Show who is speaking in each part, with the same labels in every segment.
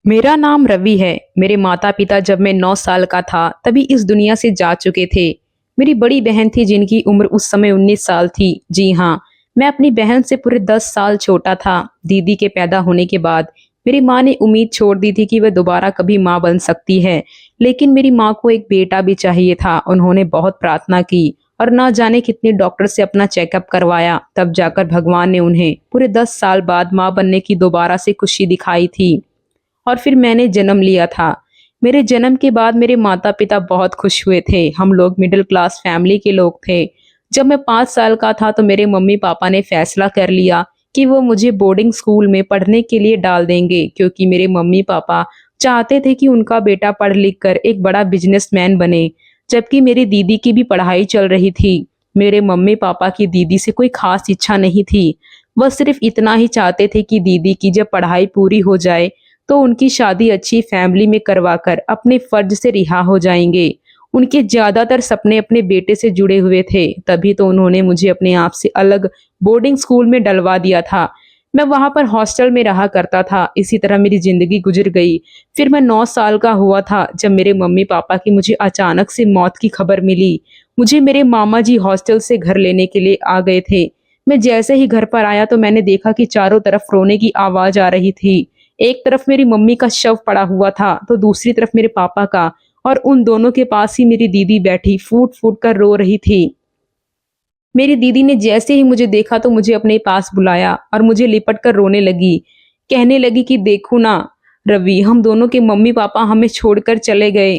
Speaker 1: मेरा नाम रवि है। मेरे माता पिता जब मैं 9 साल का था तभी इस दुनिया से जा चुके थे। मेरी बड़ी बहन थी जिनकी उम्र उस समय 19 साल थी। जी हाँ, मैं अपनी बहन से पूरे 10 साल छोटा था। दीदी के पैदा होने के बाद मेरी माँ ने उम्मीद छोड़ दी थी कि वह दोबारा कभी माँ बन सकती है। लेकिन मेरी माँ को एक बेटा भी चाहिए था। उन्होंने बहुत प्रार्थना की और ना जाने कितने डॉक्टर से अपना चेकअप करवाया, तब जाकर भगवान ने उन्हें पूरे 10 साल बाद माँ बनने की दोबारा से खुशी दिखाई थी। और फिर मैंने जन्म लिया था। मेरे जन्म के बाद मेरे माता पिता बहुत खुश हुए थे। हम लोग मिडिल क्लास फैमिली के लोग थे। जब मैं 5 साल का था तो मेरे मम्मी पापा ने फैसला कर लिया कि वो मुझे बोर्डिंग स्कूल में पढ़ने के लिए डाल देंगे, क्योंकि मेरे मम्मी पापा चाहते थे कि उनका बेटा पढ़ लिख कर एक बड़ा बिजनेसमैन बने। जबकि मेरी दीदी की भी पढ़ाई चल रही थी। मेरे मम्मी पापा की दीदी से कोई खास इच्छा नहीं थी। वह सिर्फ इतना ही चाहते थे कि दीदी की जब पढ़ाई पूरी हो जाए तो उनकी शादी अच्छी फैमिली में करवाकर अपने फर्ज से रिहा हो जाएंगे। उनके ज्यादातर सपने अपने बेटे से जुड़े हुए थे, तभी तो उन्होंने मुझे अपने आप से अलग बोर्डिंग स्कूल में डलवा दिया था। मैं वहां पर हॉस्टल में रहा करता था। इसी तरह मेरी जिंदगी गुजर गई। फिर मैं 9 साल का हुआ था जब मेरे मम्मी पापा की मुझे अचानक से मौत की खबर मिली। मुझे मेरे मामा जी हॉस्टल से घर लेने के लिए आ गए थे। मैं जैसे ही घर पर आया तो मैंने देखा कि चारों तरफ रोने की आवाज आ रही थी। एक तरफ मेरी मम्मी का शव पड़ा हुआ था तो दूसरी तरफ मेरे पापा का, और उन दोनों के पास ही मेरी दीदी बैठी फूट फूट कर रो रही थी। मेरी दीदी ने जैसे ही मुझे देखा तो मुझे अपने पास बुलाया और मुझे लिपट कर रोने लगी। कहने लगी कि देखो ना रवि, हम दोनों के मम्मी पापा हमें छोड़कर चले गए।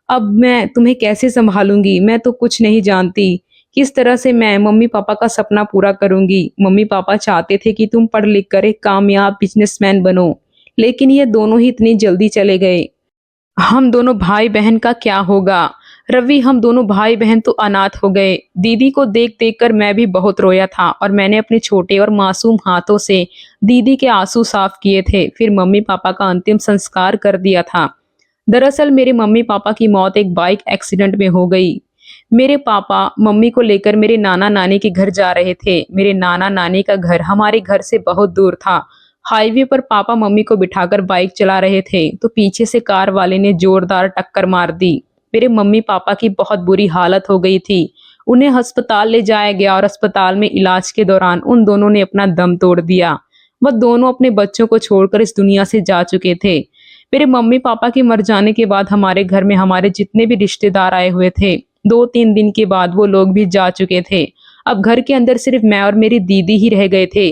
Speaker 1: अब मैं तुम्हें कैसे संभालूंगी? मैं तो कुछ नहीं जानती। किस तरह से मैं मम्मी पापा का सपना पूरा करूंगी? मम्मी पापा चाहते थे कि तुम पढ़ लिख कर एक कामयाब बिजनेसमैन बनो, लेकिन ये दोनों ही इतनी जल्दी चले गए। हम दोनों भाई बहन का क्या होगा? रवि, हम दोनों भाई बहन तो अनाथ हो गए। दीदी को देख देख कर मैं भी बहुत रोया था और मैंने अपने छोटे और मासूम हाथों से दीदी के आंसू साफ किए थे। फिर मम्मी पापा का अंतिम संस्कार कर दिया था। दरअसल मेरे मम्मी पापा की मौत एक बाइक एक्सीडेंट में हो गई। मेरे पापा मम्मी को लेकर मेरे नाना नानी के घर जा रहे थे। मेरे नाना नानी का घर हमारे घर से बहुत दूर था। हाईवे पर पापा मम्मी को बिठाकर बाइक चला रहे थे तो पीछे से कार वाले ने जोरदार टक्कर मार दी। मेरे मम्मी पापा की बहुत बुरी हालत हो गई थी। उन्हें अस्पताल ले जाया गया और अस्पताल में इलाज के दौरान उन दोनों ने अपना दम तोड़ दिया। वह दोनों अपने बच्चों को छोड़कर इस दुनिया से जा चुके थे। मेरे मम्मी पापा के मर जाने के बाद हमारे घर में हमारे जितने भी रिश्तेदार आए हुए थे, 2-3 दिन के बाद वो लोग भी जा चुके थे। अब घर के अंदर सिर्फ मैं और मेरी दीदी ही रह गए थे।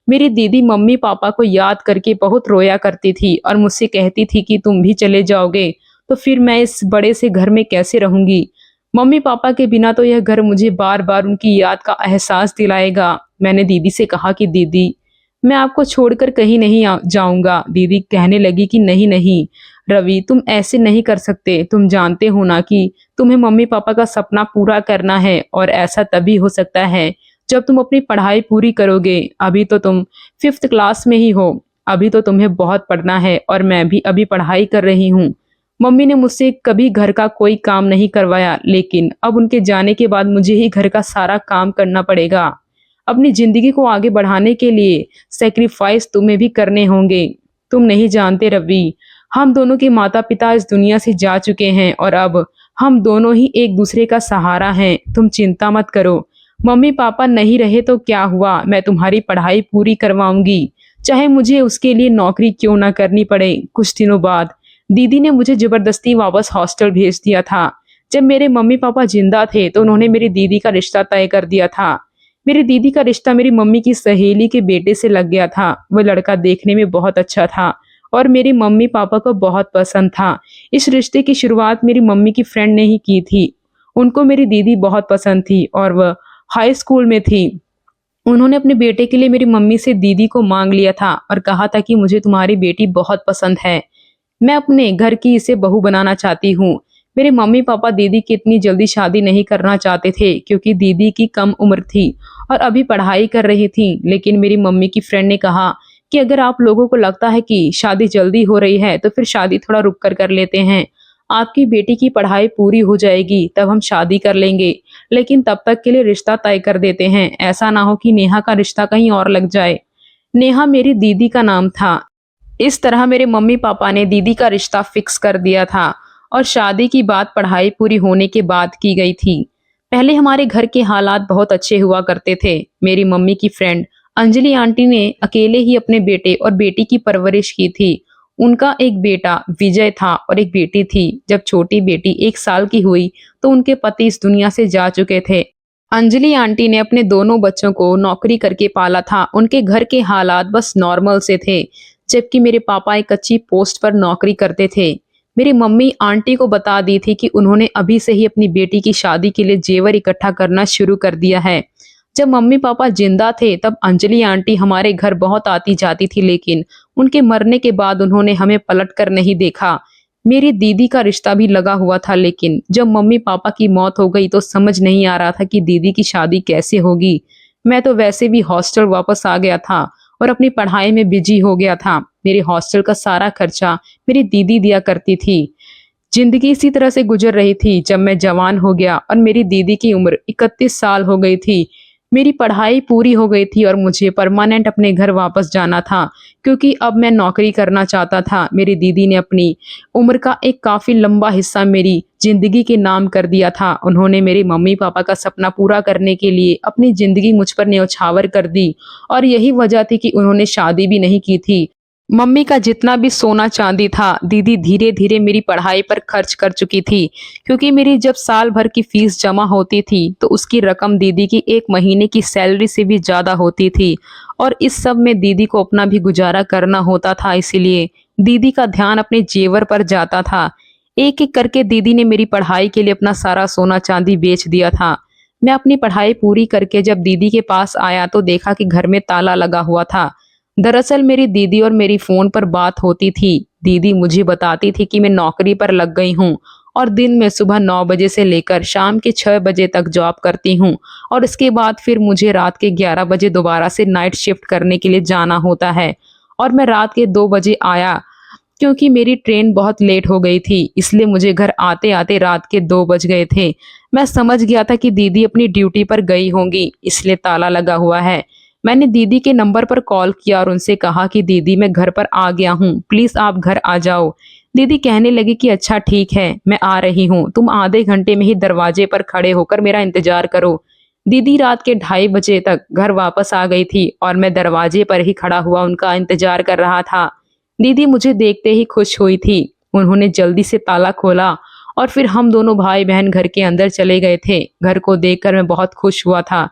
Speaker 1: मेरी दीदी मम्मी पापा को याद करके बहुत रोया करती थी और मुझसे कहती थी कि तुम भी चले जाओगे तो फिर मैं इस बड़े से घर में कैसे रहूंगी? मम्मी पापा के बिना तो यह घर मुझे बार बार उनकी याद का एहसास दिलाएगा। मैंने दीदी से कहा कि दीदी, मैं आपको छोड़कर कहीं नहीं जाऊंगा। दीदी कहने लगी कि नहीं नहीं रवि, तुम ऐसे नहीं कर सकते। तुम जानते हो ना कि तुम्हें मम्मी पापा का सपना पूरा करना है, और ऐसा तभी हो सकता है जब तुम अपनी पढ़ाई पूरी करोगे। अभी तो तुम 5th क्लास में ही हो। अभी तो तुम्हें बहुत पढ़ना है और मैं भी अभी पढ़ाई कर रही हूँ। मम्मी ने मुझसे कभी घर का कोई काम नहीं करवाया, लेकिन अब उनके जाने के बाद मुझे ही घर का सारा काम करना पड़ेगा। अपनी जिंदगी को आगे बढ़ाने के लिए सेक्रीफाइस तुम्हें भी करने होंगे। तुम नहीं जानते रवि, हम दोनों के माता पिता इस दुनिया से जा चुके हैं और अब हम दोनों ही एक दूसरे का सहारा हैं। तुम चिंता मत करो। मम्मी पापा नहीं रहे तो क्या हुआ, मैं तुम्हारी पढ़ाई पूरी करवाऊंगी, चाहे मुझे उसके लिए नौकरी क्यों ना करनी पड़े। कुछ दिनों बाद दीदी ने मुझे जबरदस्ती वापस हॉस्टल भेज दिया था। जब मेरे मम्मी पापा जिंदा थे तो उन्होंने मेरी दीदी का रिश्ता तय कर दिया था। मेरी दीदी का रिश्ता मेरी मम्मी की सहेली के बेटे से लग गया था। वह लड़का देखने में बहुत अच्छा था और मेरी मम्मी पापा को बहुत पसंद था। इस रिश्ते की शुरुआत मेरी मम्मी की फ्रेंड ने ही की थी। उनको मेरी दीदी बहुत पसंद थी और वह हाई स्कूल में थी। उन्होंने अपने बेटे के लिए मेरी मम्मी से दीदी को मांग लिया था और कहा था कि मुझे तुम्हारी बेटी बहुत पसंद है। मैं अपने घर की इसे बहू बनाना चाहती हूँ। मेरे मम्मी पापा दीदी की इतनी जल्दी शादी नहीं करना चाहते थे, क्योंकि दीदी की कम उम्र थी और अभी पढ़ाई कर रही थी। लेकिन मेरी मम्मी की फ्रेंड ने कहा कि अगर आप लोगों को लगता है कि शादी जल्दी हो रही है तो फिर शादी थोड़ा रुक कर लेते हैं। आपकी बेटी की पढ़ाई पूरी हो जाएगी तब हम शादी कर लेंगे, लेकिन तब तक के लिए रिश्ता तय कर देते हैं। ऐसा ना हो कि नेहा का रिश्ता कहीं और लग जाए। नेहा मेरी दीदी का नाम था। इस तरह मेरे मम्मी पापा ने दीदी का रिश्ता फिक्स कर दिया था और शादी की बात पढ़ाई पूरी होने के बाद की गई थी। पहले हमारे घर के हालात बहुत अच्छे हुआ करते थे। मेरी मम्मी की फ्रेंड अंजलि आंटी ने अकेले ही अपने बेटे और बेटी की परवरिश की थी। उनका एक बेटा विजय था और एक बेटी थी। जब छोटी बेटी 1 साल की हुई तो उनके पति इस दुनिया से जा चुके थे। अंजलि आंटी ने अपने दोनों बच्चों को नौकरी करके पाला था। उनके घर के हालात बस नॉर्मल से थे, जबकि मेरे पापा एक अच्छी पोस्ट पर नौकरी करते थे। मेरी मम्मी आंटी को बता दी थी कि उन्होंने अभी से ही अपनी बेटी की शादी के लिए जेवर इकट्ठा करना शुरू कर दिया है। जब मम्मी पापा जिंदा थे तब अंजलि आंटी हमारे घर बहुत आती जाती थी, लेकिन उनके मरने के बाद उन्होंने हमें पलट कर नहीं देखा। मेरी दीदी का रिश्ता भी लगा हुआ था, लेकिन जब मम्मी पापा की मौत हो गई तो समझ नहीं आ रहा था कि दीदी की शादी कैसे होगी। मैं तो वैसे भी हॉस्टल वापस आ गया था और अपनी पढ़ाई में बिजी हो गया था। मेरे हॉस्टल का सारा खर्चा मेरी दीदी दिया करती थी। जिंदगी इसी तरह से गुजर रही थी जब मैं जवान हो गया और मेरी दीदी की उम्र 31 साल हो गई थी। मेरी पढ़ाई पूरी हो गई थी और मुझे परमानेंट अपने घर वापस जाना था, क्योंकि अब मैं नौकरी करना चाहता था। मेरी दीदी ने अपनी उम्र का एक काफी लंबा हिस्सा मेरी जिंदगी के नाम कर दिया था। उन्होंने मेरे मम्मी पापा का सपना पूरा करने के लिए अपनी जिंदगी मुझ पर न्यौछावर कर दी और यही वजह थी कि उन्होंने शादी भी नहीं की थी। मम्मी का जितना भी सोना चांदी था दीदी धीरे धीरे मेरी पढ़ाई पर खर्च कर चुकी थी, क्योंकि मेरी जब साल भर की फीस जमा होती थी तो उसकी रकम दीदी की 1 महीने की सैलरी से भी ज्यादा होती थी। और इस सब में दीदी को अपना भी गुजारा करना होता था, इसीलिए दीदी का ध्यान अपने जेवर पर जाता था। एक एक करके दीदी ने मेरी पढ़ाई के लिए अपना सारा सोना चांदी बेच दिया था। मैं अपनी पढ़ाई पूरी करके जब दीदी के पास आया तो देखा कि घर में ताला लगा हुआ था। दरअसल मेरी दीदी और मेरी फोन पर बात होती थी। दीदी मुझे बताती थी कि मैं नौकरी पर लग गई हूँ और दिन में सुबह 9 बजे से लेकर शाम के 6 बजे तक जॉब करती हूँ और इसके बाद फिर मुझे रात के 11 बजे दोबारा से नाइट शिफ्ट करने के लिए जाना होता है। और मैं रात के 2 बजे आया क्योंकि मेरी ट्रेन बहुत लेट हो गई थी, इसलिए मुझे घर आते आते रात के 2 बज गए थे। मैं समझ गया था कि दीदी अपनी ड्यूटी पर गई होंगी, इसलिए ताला लगा हुआ है। मैंने दीदी के नंबर पर कॉल किया और उनसे कहा कि दीदी मैं घर पर आ गया हूँ, प्लीज आप घर आ जाओ। दीदी कहने लगी कि अच्छा ठीक है, मैं आ रही हूँ, तुम आधे घंटे में ही दरवाजे पर खड़े होकर मेरा इंतजार करो। दीदी रात के 2:30 बजे तक घर वापस आ गई थी और मैं दरवाजे पर ही खड़ा हुआ उनका इंतजार कर रहा था। दीदी मुझे देखते ही खुश हुई थी। उन्होंने जल्दी से ताला खोला और फिर हम दोनों भाई बहन घर के अंदर चले गए थे। घर को देखकर मैं बहुत खुश हुआ था।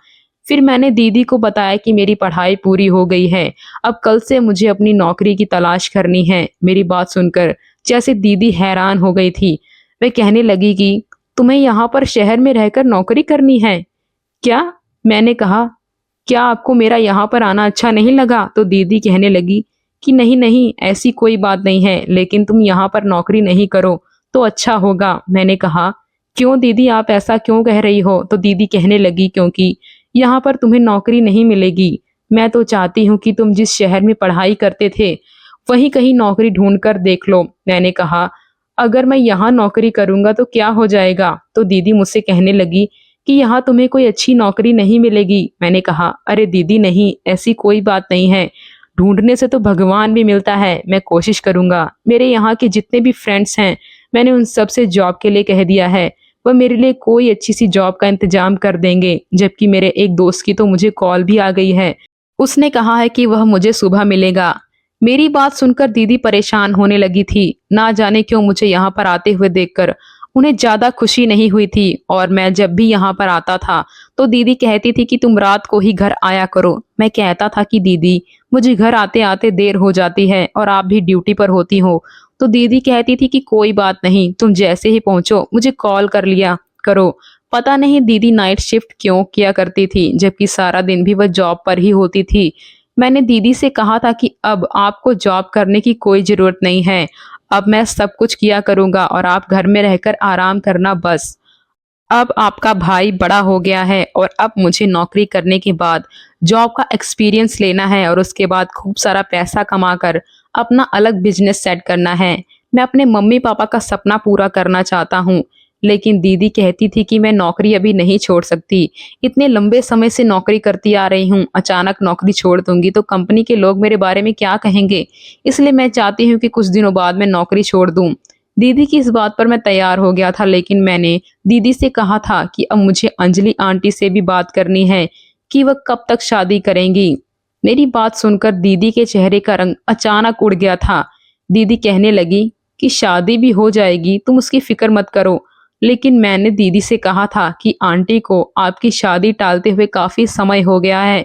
Speaker 1: फिर मैंने दीदी को बताया कि मेरी पढ़ाई पूरी हो गई है, अब कल से मुझे अपनी नौकरी की तलाश करनी है। मेरी बात सुनकर जैसे दीदी हैरान हो गई थी। वे कहने लगी कि तुम्हें यहाँ पर शहर में रहकर नौकरी करनी है क्या? मैंने कहा क्या आपको मेरा यहाँ पर आना अच्छा नहीं लगा? तो दीदी कहने लगी कि नहीं नहीं, ऐसी कोई बात नहीं है, लेकिन तुम यहाँ पर नौकरी नहीं करो तो अच्छा होगा। मैंने कहा क्यों दीदी, आप ऐसा क्यों कह रही हो? तो दीदी कहने लगी क्योंकि यहाँ पर तुम्हें नौकरी नहीं मिलेगी। मैं तो चाहती हूँ कि तुम जिस शहर में पढ़ाई करते थे वहीं कहीं नौकरी ढूंढ कर देख लो। मैंने कहा अगर मैं यहाँ नौकरी करूंगा तो क्या हो जाएगा? तो दीदी मुझसे कहने लगी कि यहाँ तुम्हें कोई अच्छी नौकरी नहीं मिलेगी। मैंने कहा अरे दीदी नहीं, ऐसी कोई बात नहीं है, ढूंढने से तो भगवान भी मिलता है, मैं कोशिश करूंगा। मेरे यहाँ के जितने भी फ्रेंड्स हैं मैंने उन सब से जॉब के लिए कह दिया है, वह मेरे लिए कोई अच्छी सी जॉब का इंतजाम कर देंगे। जबकि मेरे एक दोस्त की तो मुझे कॉल भी आ गई है, उसने कहा है कि वह मुझे सुबह मिलेगा। मेरी बात सुनकर दीदी परेशान होने लगी थी। ना जाने क्यों मुझे यहाँ पर आते हुए देखकर उन्हें ज्यादा खुशी नहीं हुई थी। और मैं जब भी यहाँ पर आता था तो दीदी कहती थी कि तुम रात को ही घर आया करो। मैं कहता था कि दीदी मुझे घर आते आते देर हो जाती है और आप भी ड्यूटी पर होती हो। तो दीदी कहती थी कि कोई बात नहीं, तुम जैसे ही पहुंचो मुझे कॉल कर लिया करो। पता नहीं दीदी नाइट शिफ्ट क्यों किया करती थी, जबकि सारा दिन भी वह जॉब पर ही होती थी। मैंने दीदी से कहा था कि अब आपको जॉब करने की कोई जरूरत नहीं है, अब मैं सब कुछ किया करूंगा और आप घर में रहकर आराम करना बस। अब आपका भाई बड़ा हो गया है और अब मुझे नौकरी करने के बाद जॉब का एक्सपीरियंस लेना है और उसके बाद खूब सारा पैसा कमाकर अपना अलग बिजनेस सेट करना है। मैं अपने मम्मी पापा का सपना पूरा करना चाहता हूँ। लेकिन दीदी कहती थी कि मैं नौकरी अभी नहीं छोड़ सकती। इतने लंबे समय से नौकरी करती आ रही हूँ, अचानक नौकरी छोड़ दूंगी तो कंपनी के लोग मेरे बारे में क्या कहेंगे। इसलिए मैं चाहती हूँ कि कुछ दिनों बाद मैं नौकरी छोड़ दूँ। दीदी की इस बात पर मैं तैयार हो गया था, लेकिन मैंने दीदी से कहा था कि अब मुझे अंजलि आंटी से भी बात करनी है कि वह कब तक शादी करेंगी। मेरी बात सुनकर दीदी के चेहरे का रंग अचानक उड़ गया था। दीदी कहने लगी कि शादी भी हो जाएगी, तुम उसकी फिक्र मत करो। लेकिन मैंने दीदी से कहा था कि आंटी को आपकी शादी टालते हुए काफी समय हो गया है।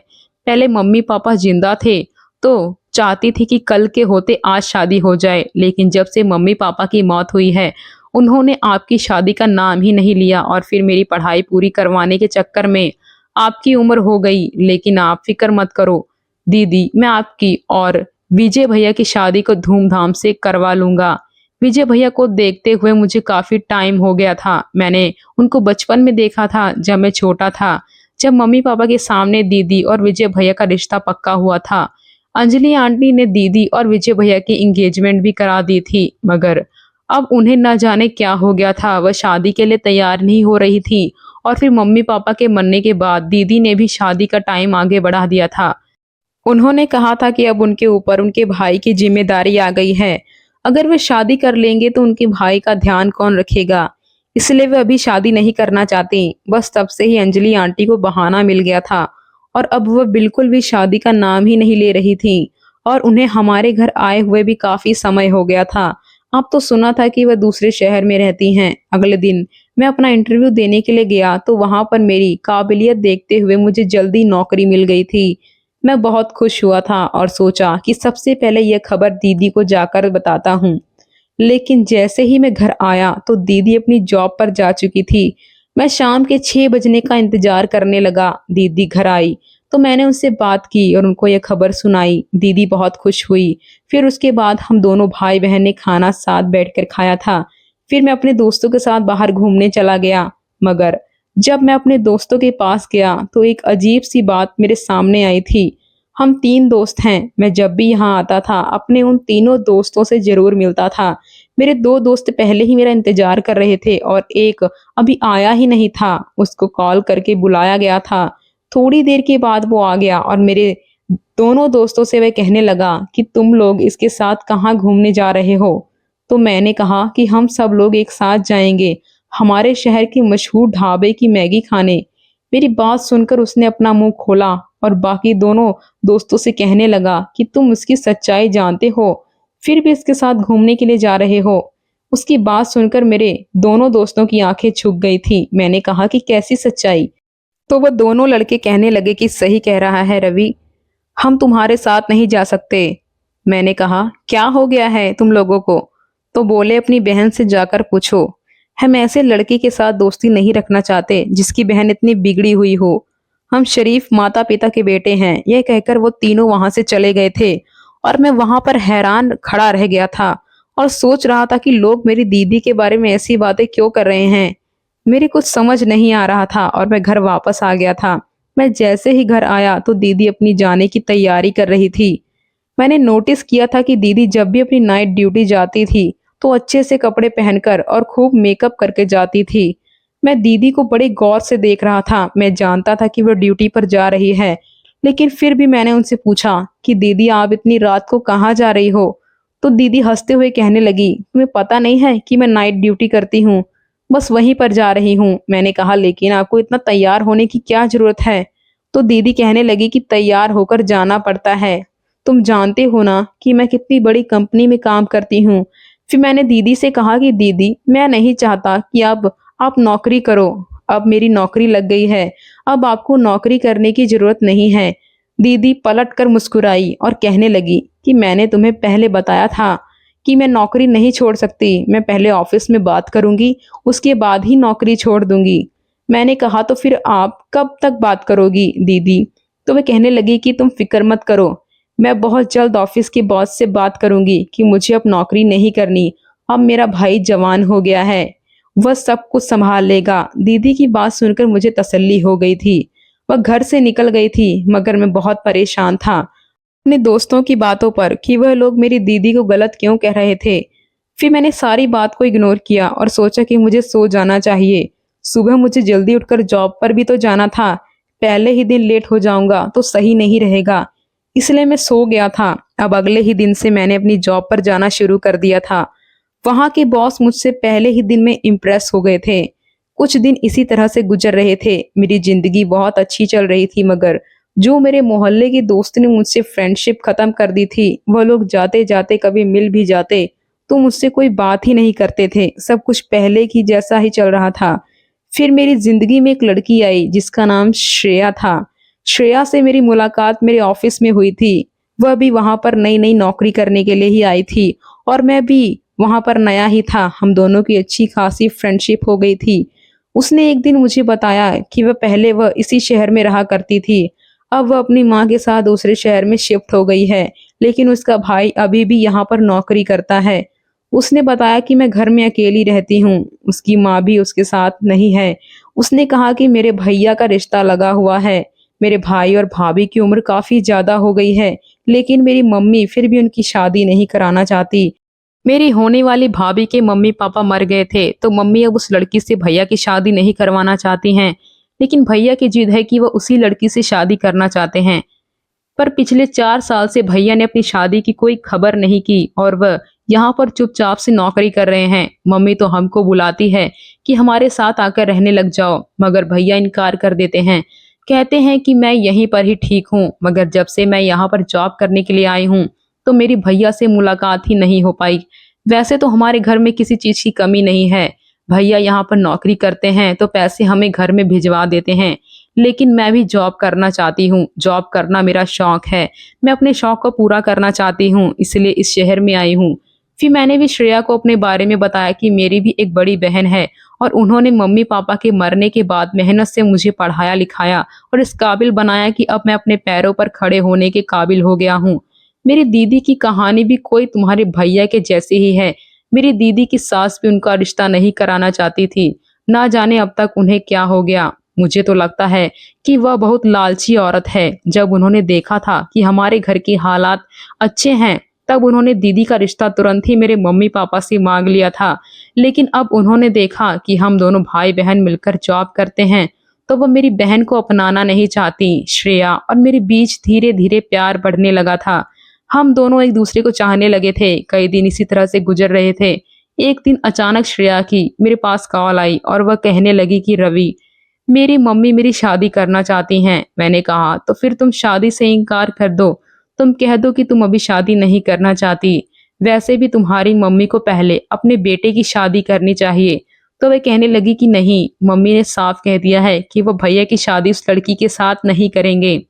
Speaker 1: पहले मम्मी पापा जिंदा थे तो चाहती थी कि कल के होते आज शादी हो जाए, लेकिन जब से मम्मी पापा की मौत हुई है उन्होंने आपकी शादी का नाम ही नहीं लिया, और फिर मेरी पढ़ाई पूरी करवाने के चक्कर में आपकी उम्र हो गई। लेकिन आप फिक्र मत करो दीदी, मैं आपकी और विजय भैया की शादी को धूमधाम से करवा लूंगा। विजय भैया को देखते हुए मुझे काफी टाइम हो गया था। मैंने उनको बचपन में देखा था जब मैं छोटा था, जब मम्मी पापा के सामने दीदी और विजय भैया का रिश्ता पक्का हुआ था। अंजलि आंटी ने दीदी और विजय भैया की एंगेजमेंट भी करा दी थी, मगर अब उन्हें न जाने क्या हो गया था, वह शादी के लिए तैयार नहीं हो रही थी। और फिर मम्मी पापा के मरने के बाद दीदी ने भी शादी का टाइम आगे बढ़ा दिया था। उन्होंने कहा था कि अब उनके ऊपर उनके भाई की जिम्मेदारी आ गई है। अगर वे शादी कर लेंगे तो उनके भाई का ध्यान कौन रखेगा। इसलिए वे अभी शादी नहीं करना चाहती। बस तब से ही अंजलि आंटी को बहाना मिल गया था, और अब वह बिल्कुल भी शादी का नाम ही नहीं ले रही थी। और उन्हें हमारे घर आए हुए भी काफी समय हो गया था। अब तो सुना था कि वह दूसरे शहर में रहती हैं। अगले दिन मैं अपना इंटरव्यू देने के लिए गया तो वहां पर मेरी काबिलियत देखते हुए मुझे जल्दी नौकरी मिल गई थी। मैं बहुत खुश हुआ था और सोचा कि सबसे पहले यह खबर दीदी को जाकर बताता हूँ। लेकिन जैसे ही मैं घर आया तो दीदी अपनी जॉब पर जा चुकी थी। मैं शाम के 6 बजने का इंतजार करने लगा। दीदी घर आई तो मैंने उनसे बात की और उनको यह खबर सुनाई। दीदी बहुत खुश हुई। फिर उसके बाद हम दोनों भाई बहन ने खाना साथ बैठकर खाया था। फिर मैं अपने दोस्तों के साथ बाहर घूमने चला गया। मगर जब मैं अपने दोस्तों के पास गया तो एक अजीब सी बात मेरे सामने आई थी। हम 3 दोस्त हैं। मैं जब भी यहाँ आता था अपने उन तीनों दोस्तों से जरूर मिलता था। मेरे 2 दोस्त पहले ही मेरा इंतजार कर रहे थे और एक अभी आया ही नहीं था। उसको कॉल करके बुलाया गया था। थोड़ी देर के बाद वो आ गया और मेरे दोनों दोस्तों से वह कहने लगा कि तुम लोग इसके साथ कहाँ घूमने जा रहे हो। तो मैंने कहा कि हम सब लोग एक साथ जाएंगे हमारे शहर के मशहूर ढाबे की मैगी खाने। मेरी बात सुनकर उसने अपना मुंह खोला और बाकी दोनों दोस्तों से कहने लगा कि तुम उसकी सच्चाई जानते हो, फिर भी इसके साथ घूमने के लिए जा रहे हो। उसकी बात सुनकर मेरे दोनों दोस्तों की आंखें झुक गई थी। मैंने कहा कि कैसी सच्चाई। तो वह दोनों लड़के कहने लगे कि सही कह रहा है रवि, हम तुम्हारे साथ नहीं जा सकते। मैंने कहा क्या हो गया है तुम लोगों को। तो बोले अपनी बहन से जाकर पूछो। हम ऐसे लड़की के साथ दोस्ती नहीं रखना चाहते जिसकी बहन इतनी बिगड़ी हुई हो। हम शरीफ माता पिता के बेटे हैं। यह कहकर वो तीनों वहां से चले गए थे और मैं वहां पर हैरान खड़ा रह गया था और सोच रहा था कि लोग मेरी दीदी के बारे में ऐसी बातें क्यों कर रहे हैं। मेरी कुछ समझ नहीं आ रहा था और मैं घर वापस आ गया था। मैं जैसे ही घर आया तो दीदी अपनी जाने की तैयारी कर रही थी। मैंने नोटिस किया था कि दीदी जब भी अपनी नाइट ड्यूटी जाती थी तो अच्छे से कपड़े पहनकर और खूब मेकअप करके जाती थी। मैं दीदी को बड़े गौर से देख रहा था। मैं जानता था कि वह ड्यूटी पर जा रही है, लेकिन फिर भी मैंने उनसे पूछा कि दीदी आप इतनी रात को कहाँ जा रही हो। तो दीदी हंसते हुए कहने लगी, तुम्हें पता नहीं है कि मैं नाइट ड्यूटी करती हूँ, बस वहीं पर जा रही हूँ। मैंने कहा लेकिन आपको इतना तैयार होने की क्या जरूरत है। तो दीदी कहने लगी कि तैयार होकर जाना पड़ता है, तुम जानते हो ना कि मैं कितनी बड़ी कंपनी में काम करती हूँ। फिर मैंने दीदी से कहा कि दीदी मैं नहीं चाहता कि अब आप नौकरी करो। अब मेरी नौकरी लग गई है, अब आपको नौकरी करने की जरूरत नहीं है। दीदी पलट कर मुस्कुराई और कहने लगी कि मैंने तुम्हें पहले बताया था कि मैं नौकरी नहीं छोड़ सकती। मैं पहले ऑफिस में बात करूंगी, उसके बाद ही नौकरी छोड़ दूंगी। मैंने कहा तो फिर आप कब तक बात करोगी दीदी। तो वह कहने लगी कि तुम फिक्र मत करो, मैं बहुत जल्द ऑफिस के बॉस से बात करूंगी कि मुझे अब नौकरी नहीं करनी। अब मेरा भाई जवान हो गया है, वह सब कुछ संभाल लेगा। दीदी की बात सुनकर मुझे तसल्ली हो गई थी। वह घर से निकल गई थी, मगर मैं बहुत परेशान था अपने दोस्तों की बातों पर कि वह लोग मेरी दीदी को गलत क्यों कह रहे थे। फिर मैंने सारी बात को इग्नोर किया और सोचा कि मुझे सो जाना चाहिए। सुबह मुझे जल्दी उठकर जॉब पर भी तो जाना था। पहले ही दिन लेट हो जाऊंगा तो सही नहीं रहेगा, इसलिए मैं सो गया था। अब अगले ही दिन से मैंने अपनी जॉब पर जाना शुरू कर दिया था। वहां के बॉस मुझसे पहले ही दिन में इम्प्रेस हो गए थे। कुछ दिन इसी तरह से गुजर रहे थे। मेरी जिंदगी बहुत अच्छी चल रही थी, मगर जो मेरे मोहल्ले के दोस्त ने मुझसे फ्रेंडशिप खत्म कर दी थी, वह लोग जाते जाते कभी मिल भी जाते तो मुझसे कोई बात ही नहीं करते थे। सब कुछ पहले की जैसा ही चल रहा था। फिर मेरी जिंदगी में एक लड़की आई जिसका नाम श्रेया था। श्रेया से मेरी मुलाकात मेरे ऑफिस में हुई थी। वह भी वहां पर नई नई नौकरी करने के लिए ही आई थी और मैं भी वहां पर नया ही था। हम दोनों की अच्छी खासी फ्रेंडशिप हो गई थी। उसने एक दिन मुझे बताया कि वह इसी शहर में रहा करती थी। अब वह अपनी माँ के साथ दूसरे शहर में शिफ्ट हो गई है, लेकिन उसका भाई अभी भी यहाँ पर नौकरी करता है। उसने बताया कि मैं घर में अकेली रहती हूँ, उसकी माँ भी उसके साथ नहीं है। उसने कहा कि मेरे भैया का रिश्ता लगा हुआ है। मेरे भाई और भाभी की उम्र काफी ज्यादा हो गई है, लेकिन मेरी मम्मी फिर भी उनकी शादी नहीं कराना चाहती। मेरी होने वाली भाभी के मम्मी पापा मर गए थे, तो मम्मी अब उस लड़की से भैया की शादी नहीं करवाना चाहती हैं। लेकिन भैया की जिद है कि वह उसी लड़की से शादी करना चाहते हैं। पर पिछले 4 साल से भैया ने अपनी शादी की कोई खबर नहीं की और वह यहाँ पर चुपचाप से नौकरी कर रहे हैं। मम्मी तो हमको बुलाती है कि हमारे साथ आकर रहने लग जाओ, मगर भैया इनकार कर देते हैं। कहते हैं कि मैं यहीं पर ही ठीक हूँ। मगर जब से मैं यहाँ पर जॉब करने के लिए आई हूँ तो मेरी भैया से मुलाकात ही नहीं हो पाई। वैसे तो हमारे घर में किसी चीज की कमी नहीं है। भैया यहाँ पर नौकरी करते हैं तो पैसे हमें घर में भिजवा देते हैं। लेकिन मैं भी जॉब करना चाहती हूँ। जॉब करना मेरा शौक है। मैं अपने शौक को पूरा करना चाहती हूँ, इसलिए इस शहर में आई हूँ। फिर मैंने भी श्रेया को अपने बारे में बताया कि मेरी भी एक बड़ी बहन है और उन्होंने मम्मी पापा के मरने के बाद मेहनत से मुझे पढ़ाया लिखाया और इस काबिल बनाया कि अब मैं अपने पैरों पर खड़े होने के काबिल हो गया हूँ। मेरी दीदी की कहानी भी कोई तुम्हारे भैया के जैसी ही है। मेरी दीदी की सास भी उनका रिश्ता नहीं कराना चाहती थी। ना जाने अब तक उन्हें क्या हो गया। मुझे तो लगता है कि वह बहुत लालची औरत है। जब उन्होंने देखा था कि हमारे घर के हालात अच्छे हैं, तब उन्होंने दीदी का रिश्ता तुरंत ही मेरे मम्मी पापा से मांग लिया था। लेकिन अब उन्होंने देखा कि हम दोनों भाई बहन मिलकर जॉब करते हैं, तो वह मेरी बहन को अपनाना नहीं चाहती। श्रेया और मेरे बीच धीरे धीरे प्यार बढ़ने लगा था। हम दोनों एक दूसरे को चाहने लगे थे। कई दिन इसी तरह से गुजर रहे थे। एक दिन अचानक श्रेया की मेरे पास कॉल आई और वह कहने लगी कि रवि, मेरी मम्मी मेरी शादी करना चाहती हैं। मैंने कहा तो फिर तुम शादी से इनकार कर दो। तुम कह दो कि तुम अभी शादी नहीं करना चाहती। वैसे भी तुम्हारी मम्मी को पहले अपने बेटे की शादी करनी चाहिए। तो वह कहने लगी कि नहीं, मम्मी ने साफ कह दिया है कि वह भैया की शादी उस लड़की के साथ नहीं करेंगे।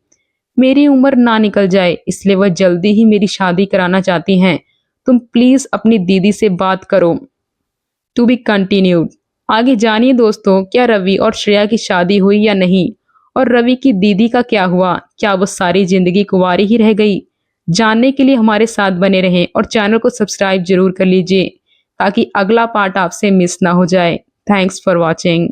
Speaker 1: मेरी उम्र ना निकल जाए, इसलिए वह जल्दी ही मेरी शादी कराना चाहती हैं। तुम प्लीज अपनी दीदी से बात करो। To be continued. आगे जानिए दोस्तों, क्या रवि और श्रेया की शादी हुई या नहीं, और रवि की दीदी का क्या हुआ। क्या वो सारी जिंदगी कुंवारी ही रह गई। जानने के लिए हमारे साथ बने रहें और चैनल को सब्सक्राइब जरूर कर लीजिए ताकि अगला पार्ट आपसे मिस ना हो जाए। Thanks for watching.